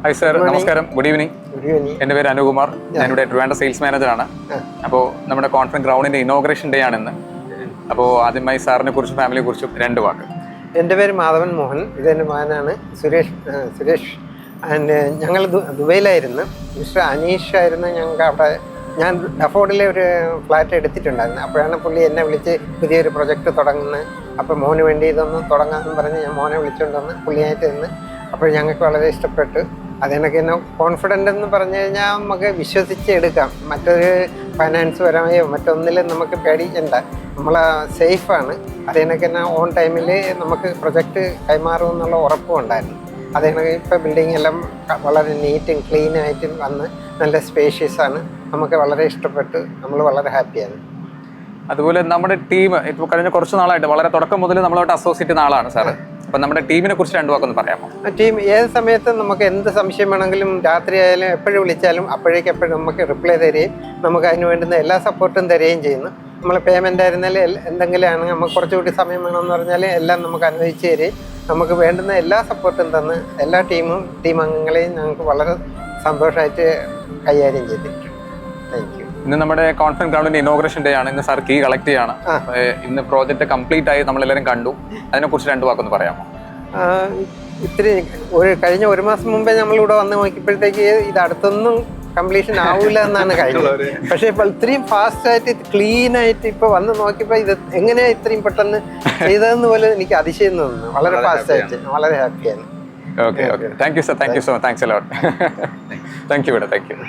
Hi sir, നമസ്കാരം. Good evening. എൻ്റെ പേര് അനുകുമാർ. ഞാനിവിടെ ട്രിവാൻഡ്രം സെയിൽസ് മാനേജറാണ്. അപ്പോൾ നമ്മുടെ കോൺഫറൻസ് ഗ്രൗണ്ടിൻ്റെ ഇനോഗ്രേഷൻ ഡേ ആണെന്ന്. അപ്പോൾ ആദ്യമായി സാറിനെ കുറിച്ചും ഫാമിലിയെ കുറിച്ചും രണ്ട് വാക്ക്. എൻ്റെ പേര് മാധവൻ മോഹൻ. ഇതെൻ്റെ മകനാണ് സുരേഷ്. ആൻഡ് ഞങ്ങൾ ദുബൈയിലായിരുന്നു. മിസ്റ്റർ അനീഷ് ആയിരുന്നു ഞങ്ങൾക്ക് അവിടെ. ഞാൻ ഡഫോർഡിലെ ഒരു ഫ്ലാറ്റ് എടുത്തിട്ടുണ്ടായിരുന്നു. അപ്പോഴാണ് പുള്ളി എന്നെ വിളിച്ച് പുതിയൊരു പ്രൊജക്റ്റ് തുടങ്ങുന്നത്. അപ്പോൾ മോന് വേണ്ടി ഇതൊന്ന് തുടങ്ങാമെന്ന് പറഞ്ഞ് ഞാൻ മോനെ വിളിച്ചുകൊണ്ടുവന്ന് പുള്ളിയായിട്ട് നിന്ന്. അപ്പോൾ ഞങ്ങൾക്ക് വളരെ ഇഷ്ടപ്പെട്ടു. അതിനൊക്കെ എന്നെ കോൺഫിഡൻ്റ് എന്ന് പറഞ്ഞു കഴിഞ്ഞാൽ നമുക്ക് വിശ്വസിച്ച് എടുക്കാം. മറ്റൊരു ഫൈനാൻസ് പരമായോ മറ്റൊന്നിലും നമുക്ക് പേടിക്കണ്ട. നമ്മൾ സേഫാണ്. അതിനൊക്കെ തന്നെ ഓൺ ടൈമിൽ നമുക്ക് പ്രൊജക്റ്റ് കൈമാറും എന്നുള്ള ഉറപ്പും ഉണ്ടായിരുന്നു. അതിനൊക്കെ ഇപ്പോൾ ബിൽഡിംഗ് എല്ലാം വളരെ നീറ്റും ക്ലീനായിട്ടും വന്ന് നല്ല സ്പേഷ്യസ് ആണ്. നമുക്ക് വളരെ ഇഷ്ടപ്പെട്ടു. നമ്മൾ വളരെ ഹാപ്പിയാണ്. അതുപോലെ നമ്മുടെ ടീം ഇപ്പോൾ കഴിഞ്ഞ കുറച്ച് നാളായിട്ട് വളരെ തുടക്കം മുതൽ നമ്മളോട്ട് അസോസിയേറ്റ് ചെയ്യുന്ന ആളാണ് സാറ്. അപ്പം നമ്മുടെ ടീമിനെ കുറിച്ച് രണ്ട് വാക്കൊന്ന് പറയാമോ? ടീം ഏത് സമയത്തും നമുക്ക് എന്ത് സംശയം വേണമെങ്കിലും രാത്രി ആയാലും എപ്പോഴും വിളിച്ചാലും അപ്പോഴേക്കെപ്പോഴും നമുക്ക് റിപ്ലൈ തരികയും നമുക്ക് അതിന് വേണ്ടുന്ന എല്ലാ സപ്പോർട്ടും തരികയും ചെയ്യുന്നു. നമ്മൾ പേയ്മെൻ്റ് ആയിരുന്നാലും എന്തെങ്കിലും ആണെങ്കിൽ നമുക്ക് കുറച്ചുകൂടി സമയം വേണമെന്ന് പറഞ്ഞാൽ എല്ലാം നമുക്ക് അനുവദിച്ച് തരികയും നമുക്ക് വേണ്ടുന്ന എല്ലാ സപ്പോർട്ടും തന്ന് എല്ലാ ടീം അംഗങ്ങളെയും ഞങ്ങൾക്ക് വളരെ സന്തോഷമായിട്ട് കൈകാര്യം ചെയ്തിട്ടുണ്ട്. Thank you. ഇന്ന് നമ്മുടെ കോൺഫറൻസ് ഗ്രൗണ്ടിന്റെ ഇനോഗ്രേഷൻ ഡേ ആണ്. ഇന്ന് സാർ കീ കളക്ട് ചെയ്യാണ്. ഇന്ന് പ്രോജക്റ്റ് കംപ്ലീറ്റ് ആയി നമ്മളെല്ലാവരും കണ്ടു. അതിനെക്കുറിച്ച് രണ്ട് വാക്കൊന്ന് പറയാമോ? കഴിഞ്ഞ ഒരു മാസം മുമ്പേ നമ്മളിവിടെ വന്ന് നോക്കിയപ്പോഴത്തേക്ക് ഇത് അടുത്തൊന്നും കംപ്ലീഷൻ ആവില്ല എന്നാണ് കഴിഞ്ഞത്. പക്ഷേ ഇപ്പോൾ ഇത്രയും ഫാസ്റ്റായിട്ട് ക്ലീനായിട്ട് ഇപ്പോൾ വന്ന് നോക്കിയപ്പോൾ ഇത് എങ്ങനെയാണ് ഇത്രയും പെട്ടെന്ന് ചെയ്തതെന്ന് പോലെ എനിക്ക് അതിശയം തോന്നുന്നു. വളരെ ഫാസ്റ്റായിട്ട് വളരെ ഹാപ്പിയാണ്. Okay. Thank you sir. Thank you so much. Thanks a lot. Thank you.